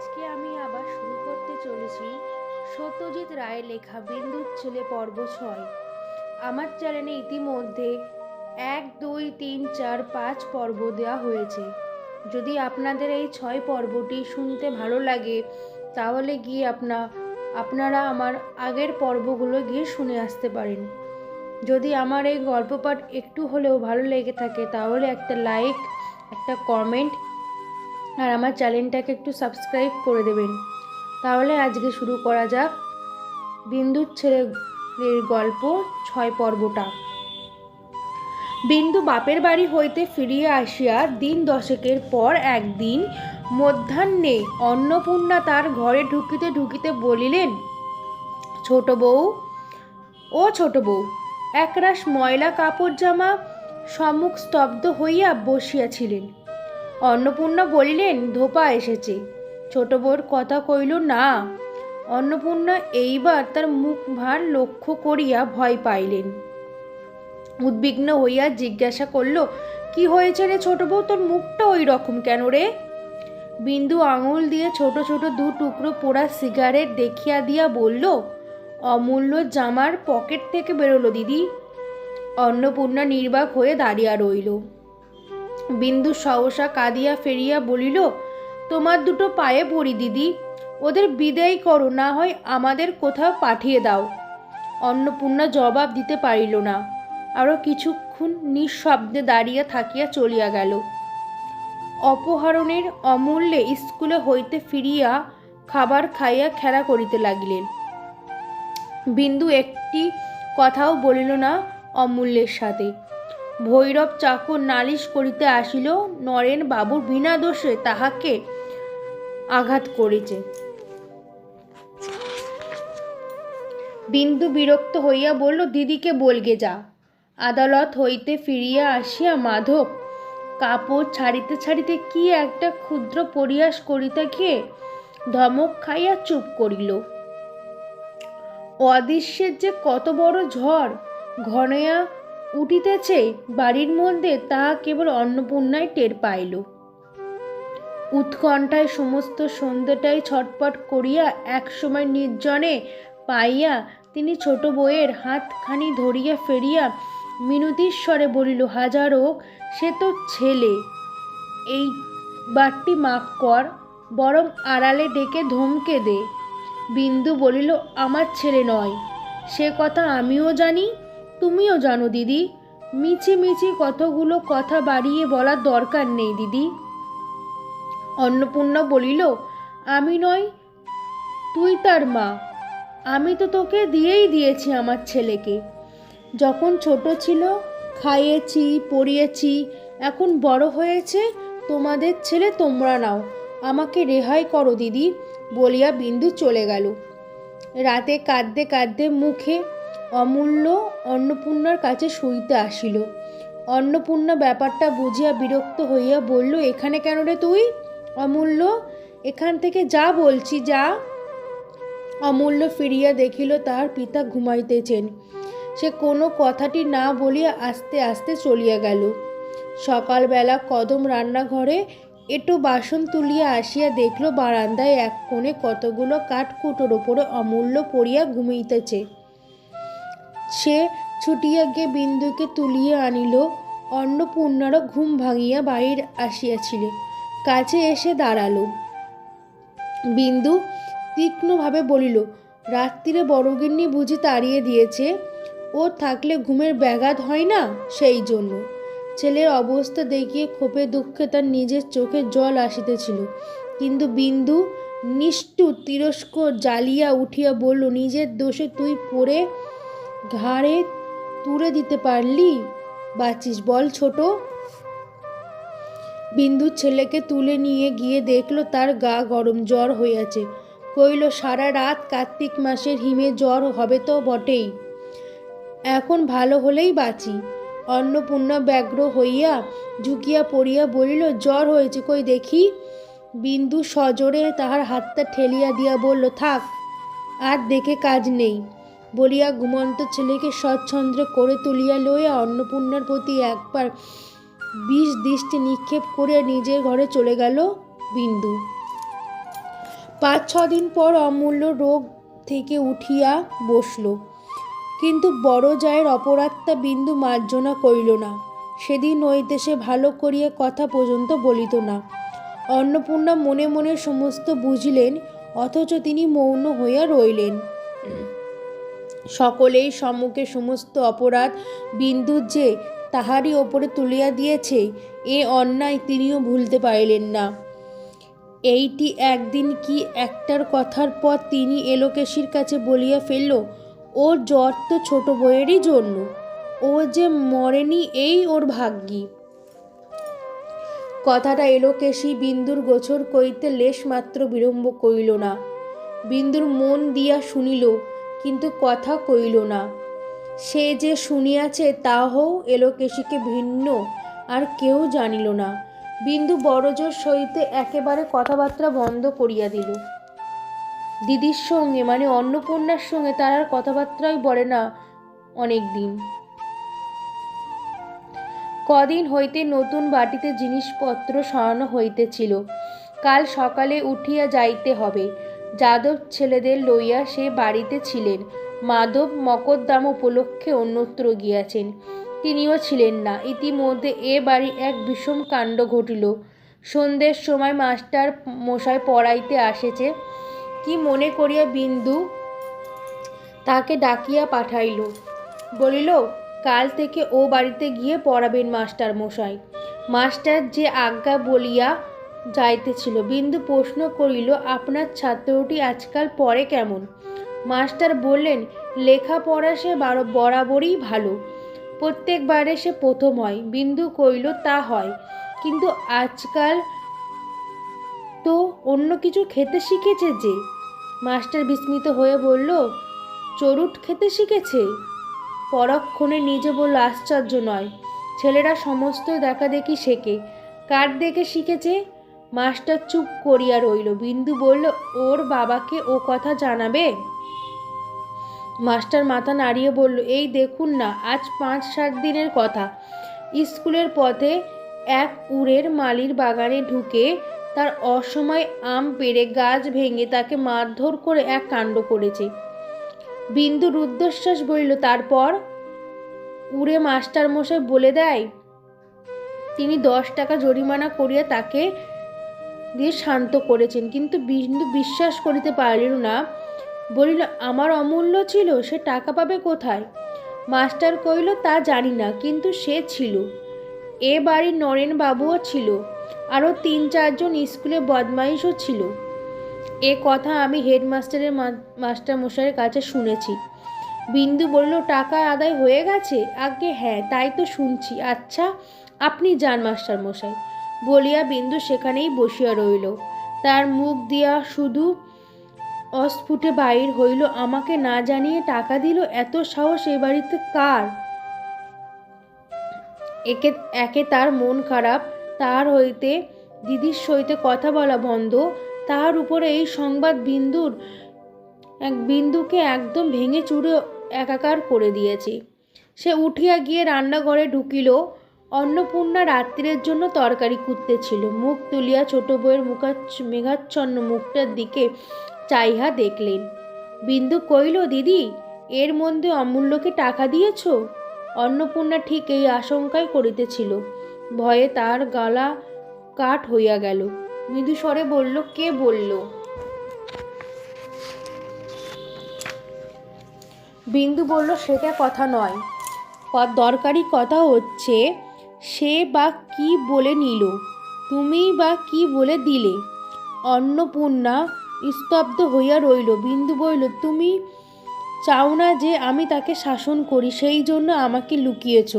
আজকে আমি আবার শুরু করতে চলেছি সত্যজিৎ রায়ের লেখা বিন্দুর ছেলে পর্ব 6। আমার চ্যানেলে ইতিমধ্যে 1, 2, 3, 4, 5 পর্ব দেওয়া হয়েছে। যদি আপনাদের এই 6 পর্বটি শুনতে ভালো লাগে তাহলে গিয়ে আপনারা আমার আগের পর্বগুলো গিয়ে শুনে আসতে পারেন। যদি আমার এই গল্প পাঠ একটু হলেও ভালো লেগে থাকে তাহলে একটা লাইক, একটা কমেন্ট আর আমার চ্যানেলটাকে একটু সাবস্ক্রাইব করে দেবেন। তাহলে আজকে শুরু করা যাক বিন্দুর ছেলের গল্প 6 পর্বটা। বিন্দু বাপের বাড়ি হইতে ফিরিয়া আসিয়া দিন দশেকের পর একদিন মধ্যাহ্নে অন্নপূর্ণা তার ঘরে ঢুকিতে ঢুকিতে বলিলেন, ছোট বউ, ও ছোট বউ। একরাশ ময়লা কাপড় জামা সম্মুখ স্তব্ধ হইয়া বসিয়াছিলেন। অন্নপূর্ণা বলিলেন, ধোপা এসেছে। ছোট বউর কথা কইল না। অন্নপূর্ণা এইবার তার মুখ ভার লক্ষ্য করিয়া ভয় পাইলেন। উদ্বিগ্ন হইয়া জিজ্ঞাসা করল, কি হয়েছে রে ছোট বউ, তোর মুখটা ওই রকম কেন রে? বিন্দু আঙুল দিয়ে ছোট ছোট 2 টুকরো পোড়া সিগারেট দেখিয়া দিয়া বলল, অমূল্য জামার পকেট থেকে বেরোলো দিদি। অন্নপূর্ণা নির্বাক হয়ে দাঁড়িয়া রইল। বিন্দু সহসা কাঁদিয়া ফেরিয়া বলিল, তোমার দুটো পায়ে পড়ি দিদি, ওদের বিদায় করো, না হয় আমাদের কোথাও পাঠিয়ে দাও। অন্নপূর্ণা জবাব দিতে পারিল না। আরও কিছুক্ষণ নিঃশব্দে দাঁড়িয়ে থাকিয়া চলিয়া গেল। অপহরণের অমূল্যে স্কুলে হইতে ফিরিয়া খাবার খাইয়া খেলা করিতে লাগিলেন। বিন্দু একটি কথাও বলিল না অমূল্যের সাথে। ভৈরব চাকর নালিশ করিতে আসিল, নরেন বাবুর বিনা দোষে তাহাকে আঘাত করেছে। বিন্দু বিরক্ত হইয়া বলল, দিদিকে বলগে যা। আদালত হইতে ফিরিয়া আসিয়া মাধব কাপড় ছাড়িতে ছাড়িতে কি একটা ক্ষুদ্র পরিহাস করিতে গিয়ে ধমক খাইয়া চুপ করিল। অদৃশ্যের যে কত বড় ঝড় ঘনাইয়া উঠিতেছে বাড়ির মধ্যে তাহা কেবল অন্নপূর্ণাই টের পাইল। উৎকণ্ঠায় সমস্ত সন্ধ্যাটাই ছটপট করিয়া একসময় নির্জনে পাইয়া তিনি ছোট বউয়ের হাতখানি ধরিয়া ফেরিয়া মিনতির স্বরে বলিল, হাজার হোক সে তো ছেলে, এই বারটি মাফ কর, বরং আড়ালে ডেকে ধমকে দে। বিন্দু বলিল, আমার ছেলে নয়, সে কথা আমিও জানি, তুমিও জানো দিদি। মিছি মিছি কতগুলো কথা বাড়িয়ে বলার দরকার নেই দিদি। অন্নপূর্ণা বলিল, আমি নয়, তুই তার মা। আমি তো তোকে দিয়েই দিয়েছি আমার ছেলেকে। যখন ছোট ছিল খাইয়েছি, পড়িয়েছি, এখন বড় হয়েছে, তোমাদের ছেলে তোমরা নাও, আমাকে রেহাই করো দিদি বলিয়া বিন্দু চলে গেল। রাতে কাঁদতে কাঁদতে মুখে অমূল্য অন্নপূর্ণার কাছে শুইতে আসিল। অন্নপূর্ণা ব্যাপারটা বুঝিয়া বিরক্ত হইয়া বলল, এখানে কেন রে তুই? অমূল্য, এখান থেকে যা বলছি, যা। অমূল্য ফিরিয়া দেখিল তাহার পিতা ঘুমাইতেছেন। সে কোনো কথাটি না বলিয়া আস্তে আস্তে চলিয়া গেল। সকালবেলা কদম রান্নাঘরে এটো বাসন তুলিয়া আসিয়া দেখল বারান্দায় এক কোণে কতগুলো কাঠকুটোর ওপরে অমূল্য পড়িয়া ঘুমাইতেছে। সে ছুটিয়া গিয়ে বিন্দুকে তুলিয়া আনিল। অন্নপূর্ণারও ঘুম ভাঙিয়া বাহির আসিয়াছিল, কাছে এসে দাঁড়াল। বিন্দু তীক্ষ্ণভাবে বলিল, রাত্রিরে বড়গিন্নি বুঝি তাড়িয়ে দিয়েছে? ও থাকলে ঘুমের ব্যাঘাত হয় না, সেই জন্য। ছেলের অবস্থা দেখিয়ে ক্ষোভে দুঃখে তার নিজের চোখে জল আসিতেছিল, কিন্তু বিন্দু নিষ্ঠুর তিরস্কার জ্বালিয়া উঠিয়া বলল, নিজের দোষে তুই পড়ে ঘাড়ে তুলে দিতে পারলি বাঁচিস বল ছোট? বিন্দু ছেলেকে তুলে নিয়ে গিয়ে দেখল তার গা গরম, জ্বর হইয়াছে। কইল, সারা রাত কার্তিক মাসের হিমে জ্বর হবে তো বটেই, এখন ভালো হলেই বাঁচি। অন্নপূর্ণা ব্যগ্র হইয়া ঝুঁকিয়া পড়িয়া বলিল, জ্বর হয়েছে কই দেখি। বিন্দু সজোরে তাহার হাতটা ঠেলিয়া দিয়া বলল, থাক, আর দেখে কাজ নেই বলিয়া ঘুমন্ত ছেলেকে স্বচ্ছন্দ্রে করে তুলিয়া লইয়া অন্নপূর্ণার প্রতি একবার বিষ দৃষ্টি নিক্ষেপ করিয়া নিজের ঘরে চলে গেল বিন্দু। 5-6 দিন পর অমূল্য রোগ থেকে উঠিয়া বসল, কিন্তু বড় জায়ের অপরাধটা বিন্দু মার্জনা করিল না। সেদিন হইতে সে ভালো করিয়া কথা পর্যন্ত বলিত না। অন্নপূর্ণা মনে মনে সমস্ত বুঝিলেন, অথচ তিনি মৌন হইয়া রইলেন। সকলেই সম্মুখে সমস্ত অপরাধ বিন্দু যে তাহারই ওপরে তুলিয়া দিয়েছে, এ অন্যায় তিনিও ভুলতে পারিলেন না। এইটি একদিন কি একটার কথার পর তিনি এলোকেশীর কাছে বলিয়া ফেলল, ওর জ্বর তো ছোট বউয়েরই জন্য, ও যে মরেনি এই ওর ভাগ্যি। কথাটা এলোকেশী বিন্দুর গোচর করিতে লেশমাত্র বিলম্ব করিল না। বিন্দুর মন দিয়া শুনিল, কিন্তু কথা কইল না। সে যে শুনিয়াছে তাহাও এলোকেশীকে ভিন্ন আর কেউ জানিল না। বিন্দু বড়জোর সহিতে একেবারে কথাবার্তা বন্ধ করিয়া দিল। দিদির সঙ্গে মানে অন্নপূর্ণার সঙ্গে তার আর কথাবার্তাই বলে না অনেক দিন। কদিন হইতে নতুন বাটিতে জিনিসপত্র সরানো হইতেছিল। কাল সকালে উঠিয়া যাইতে হবে। যাদব ছেলেদের লইয়া সে বাড়িতে ছিলেন। মাধব মকদ্দমা উপলক্ষে অন্যত্র গিয়াছেন, তিনিও ছিলেন না। ইতিমধ্যে এ বাড়ি এক বিষম কাণ্ড ঘটিল। সন্ধ্যের সময় মাস্টার মশাই পড়াইতে আসেছে কি মনে করিয়া বিন্দু তাকে ডাকিয়া পাঠাইল। বলিল, কাল থেকে ও বাড়িতে গিয়ে পড়াবেন মাস্টার মশাই। মাস্টার যে আজ্ঞা বলিয়া যাইতেছিল। বিন্দু প্রশ্ন করিল, আপনার ছাত্রটি আজকাল পড়ে কেমন? মাস্টার বললেন, লেখাপড়া সে বরাবরই ভালো, প্রত্যেকবারে সে প্রথম হয়। বিন্দু কইল, তা হয়, কিন্তু আজকাল তো অন্য কিছু খেতে শিখেছে যে। মাস্টার বিস্মিত হয়ে বলল, চরুট খেতে শিখেছে? পরক্ষণে নিজে বলল, আশ্চর্য নয়, ছেলেরা সমস্ত দেখাদেখি শেখে। কার দেখে শিখেছে? মাস্টার চুপ করিয়া রইল। বিন্দু বলল, ওর বাবাকে ও কথা জানাবে? মাস্টার মাথা নাড়িয়ে বলল, এই দেখুন না, আজ 5-7 দিনের কথা। স্কুলের পথে এক উড়ের মালির বাগানে ঢুকে তার অসময় আম পেড়ে গাছ ভেঙে তাকে মারধর করে এক কাণ্ড করেছে। বিন্দু রুদ্ধশ্বাস বলিল, তারপর? উড়ে মাস্টার মশাই বলে দেয় তিনি 10 টাকা জরিমানা করিয়া তাকে দিয়ে শান্ত করেছেন। কিন্তু বিন্দু বিশ্বাস করিতে পারিল না। বলিল, আমার অমূল্য ছিল, সে টাকা পাবে কোথায়? মাস্টার কইল, তা জানি না, কিন্তু সে ছিল। এ বাড়ির নরেন বাবুও ছিল, আরও 3-4 জন স্কুলে বদমাইশও ছিল। এ কথা আমি হেডমাস্টারের মাস্টারমশাইয়ের কাছে শুনেছি। বিন্দু বলল, টাকা আদায় হয়ে গেছে? আজ্ঞে হ্যাঁ, তাই তো শুনছি। আচ্ছা, আপনি যান মাস্টারমশাই। বলিয়া বিন্দু সেখানেই বসিয়া রইল। তার মুখ দিয়া শুধু অস্ফুটে বাহির হইল, আমাকে না জানিয়ে টাকা দিল? এত সাহস এ বাড়িতে কার? একে তার মন খারাপ, তার হইতে দিদির সহিতে কথা বলা বন্ধ, তাহার উপরে এই সংবাদ বিন্দুকে একদম ভেঙে চুরে একাকার করে দিয়েছে। সে উঠিয়া গিয়ে রান্নাঘরে ঢুকিল। অন্নপূর্ণা রাত্রির জন্য তরকারি কুটতেছিল। মুখ তুলিয়া ছোট বউয়ের মেঘাচ্ছন্ন মুখটার দিকে চাইহা দেখলেন। বিন্দু কইল, দিদি, এর মধ্যে অমূল্যকে টাকা দিয়েছ? অন্নপূর্ণা ঠিক এই আশঙ্কাই করিতেছিল। ভয়ে তার গলা কাঠ হইয়া গেল। মৃদু স্বরে বলল, কে বলল? বিন্দু বলল, সেটা কথা নয়, দরকারি কথা হচ্ছে সে বা কি বলে নিল, তুমি বা কি বলে দিলে? অন্নপূর্ণা স্তব্ধ হইয়া রইল। বিন্দু বলিল, তুমি চাও না যে আমি তাকে শাসন করি, সেই জন্য আমাকে লুকিয়েছ।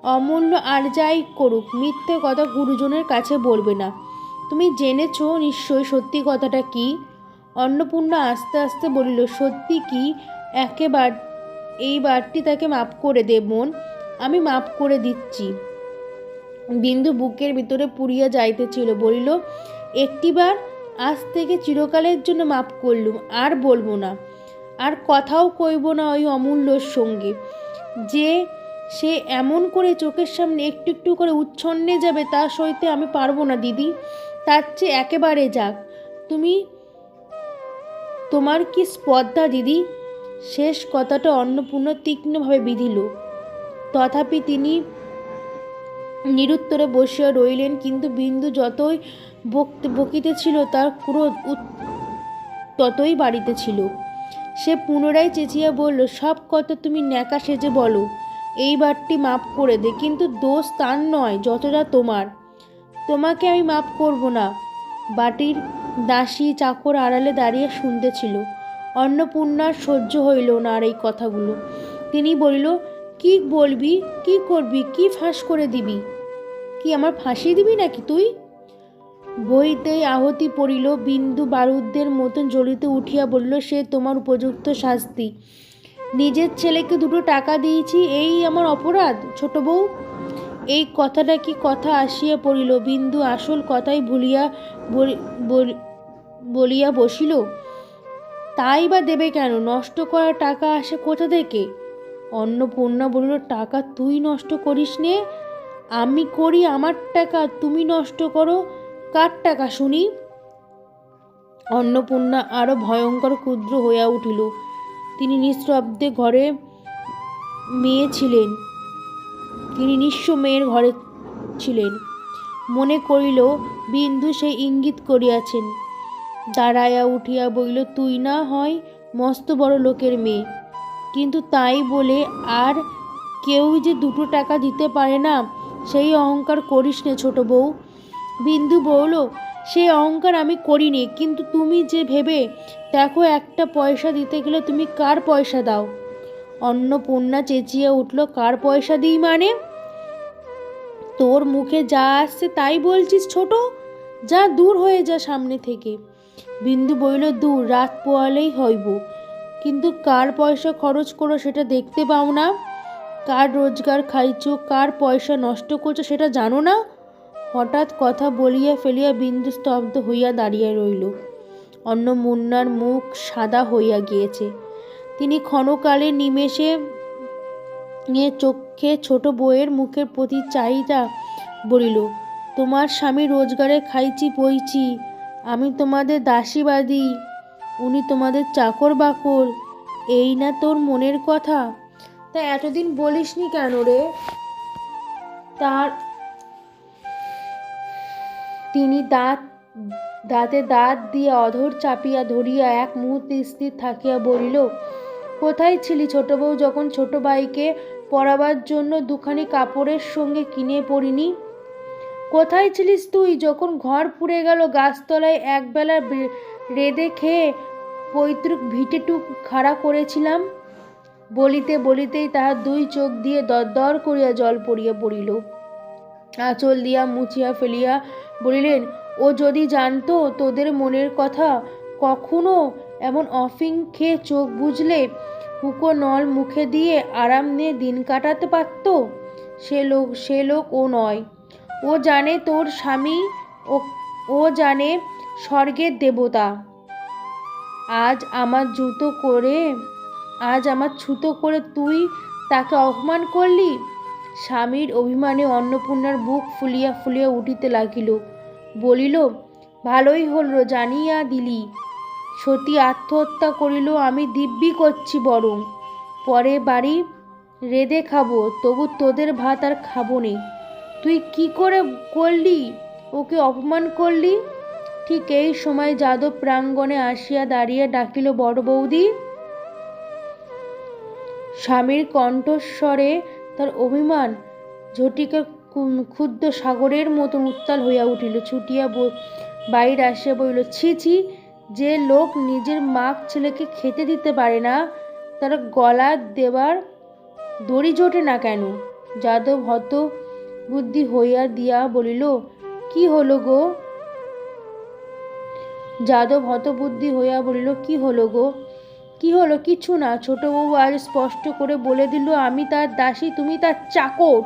অমূল্য আর যাই করুক, মিথ্যে কথা গুরুজনের কাছে বলবে না। তুমি জেনেছ নিশ্চয় সত্যি কথাটা কি? অন্নপূর্ণা আস্তে আস্তে বলিল, সত্যি কি? এই বারটি তাকে মাপ করে দে বোন, আমি মাপ করে দিচ্ছি। বিন্দু বুকের ভিতরে পুড়িয়া যাইতেছিল। বলিল, একটিবার, আজ থেকে চিরকালের জন্য মাপ করলুম, আর বলবো না, আর কথাও কইব না ওই অমূল্যর সঙ্গে। যে সে এমন করে চোখের সামনে একটু একটু করে উচ্ছন্নে যাবে, তা সইতে আমি পারবো না দিদি। তার চেয়ে একেবারে যাক। তুমি তোমার কি স্পর্ধা দিদি? শেষ কথাটা অন্নপূর্ণা তীক্ষ্ণভাবে বিঁধিল। তথাপি তিনি নিরুত্তরে বসিয়া রইলেন। কিন্তু বিন্দু যতই বকিতেছিল তার ক্রোধ ততই বাড়িতেছিল। সে পুনরায় চেঁচিয়া বলল, সব কথা তুমি ন্যাকা সেজে বলো, এইবারটি মাপ করে দে। কিন্তু দোষ তার নয়, যতটা তোমার। তোমাকে আমি মাপ করব না। বাটির দাসী চাকর আড়ালে দাঁড়িয়ে শুনতেছিল। অন্নপূর্ণার সহ্য হইল না আর এই কথাগুলো। তিনি বলিল, কি বলবি, কি করবি, কি ফাঁস করে দিবি? কি আমার ফাঁসি দিবি নাকি তুই? বইতেই আহতি পড়িল। বিন্দু বারুদের মতন জ্বলিতে উঠিয়া বলিল, সে তোমার উপযুক্ত শাস্তি। নিজের ছেলেকে 2 টাকা দিয়েছি, এই আমার অপরাধ? ছোট বউ, এই কথাটা কি কথা আসিয়া পড়িল। বিন্দু আসল কথাই ভুলিয়া বলিয়া বসিল। তাই বা দেবে কেন? নষ্ট করা টাকা আসে কোথা থেকে? অন্নপূর্ণা বলিল, টাকা তুই নষ্ট করিস নে? আমি করি আমার টাকা, তুমি নষ্ট করো কার টাকা শুনি? অন্নপূর্ণা আরো ভয়ঙ্কর ক্ষুদ্র হইয়া উঠিল। তিনি নিঃশব্দে ঘরে মেয়ে ছিলেন। তিনি নিঃস্ব মেয়ের ঘরে ছিলেন। মনে করিল বিন্দু সেই ইঙ্গিত করিয়াছেন। দাঁড়াইয়া উঠিয়া বলিল, তুই না হয় মস্ত বড় লোকের মেয়ে, কিন্তু তাই বলে আর কেউ যে 2 টাকা দিতে পারে না সেই অহংকার করিস নে ছোট বউ। বিন্দু বলল, সেই অহংকার আমি করিনি, কিন্তু তুমি যে ভেবে দেখো, একটা পয়সা দিতে গেলে তুমি কার পয়সা দাও? অন্নপূর্ণা চেঁচিয়ে উঠল, কার পয়সা দিই মানে? তোর মুখে যা আসছে তাই বলছিস ছোট? যা, দূর হয়ে যা সামনে থেকে। বিন্দু বলিল, দূর, রাত পোয়ালেই হইব, কিন্তু কার পয়সা খরচ করো সেটা দেখতে পাও না? কার রোজগার খাইছো, কার পয়সা নষ্ট করছো সেটা জানো না? হঠাৎ কথা বলিয়া ফেলিয়া বিন্দু স্তব্ধ হইয়া দাঁড়িয়ে রইল। অন্নপূর্ণার মুখ সাদা হইয়া গিয়েছে। তিনি ক্ষণকালে নিমেষে চোখে ছোট বউয়ের মুখের প্রতি চাহিদা বলিল, তোমার স্বামী রোজগারে খাইছি বইছি, আমি তোমাদের দাসীবাদী, উনি তোমাদের চাকর বাকর, এই না তোর মনের কথা? তা এতদিন বলিসনি কেন রে? তার তিনি দাঁতে দাঁত দিয়ে অধর চাপিয়া ধরিয়া এক মুহূর্তে স্থির থাকিয়া বলিল, কোথায় ছিলি ছোট বউ যখন ছোট ভাইকে পরাবার জন্য 2খানি কাপড়ের সঙ্গে কিনে পড়িনি? কোথায় ছিলিস তুই যখন ঘর পুড়ে গেল, গাছতলায় একবেলা রেঁধে খেয়ে পৈতৃক ভিটেটুক খাড়া করেছিলাম? বলিতে বলিতেই তাহার 2 চোখ দিয়ে দরদর করিয়া জল পড়িয়া পড়িল। আঁচল দিয়া মুছিয়া ফেলিয়া বলিলেন, ও যদি জানতো তোদের মনের কথা, কখনো এমন অফিং খেয়ে চোখ বুঝলে হুঁকো নল মুখে দিয়ে আরাম নিয়ে দিন কাটাতে পারত? সে লোক ও নয়। ও জানে তোর স্বামী, ও জানে স্বর্গের দেবতা। আজ আমার ছুতো করে তুই তাকে অপমান করলি। স্বামীর অভিমানে অন্নপূর্ণার বুক ফুলিয়া ফুলিয়া উঠিতে লাগিল। বলিল, ভালোই হল জানিয়া দিলি। সতী আত্মহত্যা করিল, আমি দিব্যি করছি, বরং পরে বাড়ি রেঁধে খাবো, তবু তোদের ভাত আর খাবো নে। তুই কি করে করলি? ওকে অপমান করলি। ঠিক এই সময় যাদব প্রাঙ্গণে আসিয়া দাঁড়িয়ে ডাকিল, বড় বৌদি। স্বামীর কণ্ঠস্বরে তার অভিমান ঝটিকা ক্ষুদ্র সাগরের মতন উত্তাল হইয়া উঠিল। ছুটিয়া বাইরে আসিয়া বলিল, ছি ছি, যে লোক নিজের মাক ছেলেকে খেতে দিতে পারে না, তার গলা দেবার দড়ি জোটে না কেন? যাদব হত বুদ্ধি হইয়া দিয়া বলিল, কি হলো গো? কি হলো? কিছু না। ছোটবাবু আজ স্পষ্ট করে বলে দিল, আমি তার দাসী, তুমি তার চাকর।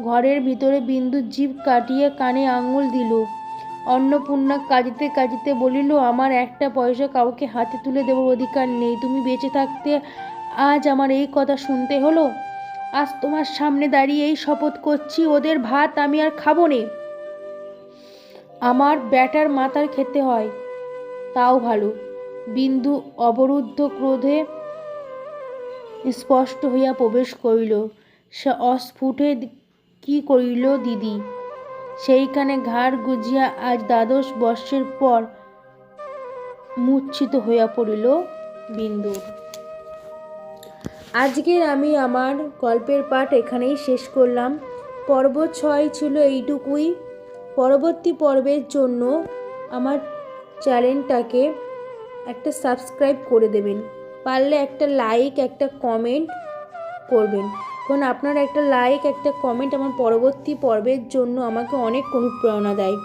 ঘরের ভিতরে বিন্দু জিভ কাটিয়া কানে আঙুল দিল। অন্নপূর্ণা কাঁদিতে কাঁদিতে বলিল, আমার একটা পয়সা কাউকে হাতে তুলে দেবার অধিকার নেই। তুমি বেঁচে থাকতে আজ আমার এই কথা শুনতে হলো? আজ তোমার সামনে দাঁড়িয়ে এই শপথ করছি, ওদের ভাত আমি আর খাবো নে। আমার ব্যাটার মাথার খেতে হয়, তাও ভালো। বিন্দু অবরুদ্ধ ক্রোধে স্পষ্ট হইয়া প্রবেশ করিল। সে অস্ফুটে কি করিল দিদি? সেইখানে ঘাড় গুজিয়া আজ 12 বর্ষের পর মূর্ছিত হইয়া পড়িল বিন্দু। আজকের আমি আমার গল্পের পাঠ এখানেই শেষ করলাম। পর্ব 6 ছিল এইটুকুই। পরবর্তী পর্বের জন্য আমার চ্যানেলটাকে একটা সাবস্ক্রাইব করে দেবেন, পারলে একটা লাইক একটা কমেন্ট করবেন, কারণ আপনার একটা লাইক একটা কমেন্ট আমার পরবর্তী পর্বের জন্য আমাকে অনেক অনুপ্রেরণা দেয়।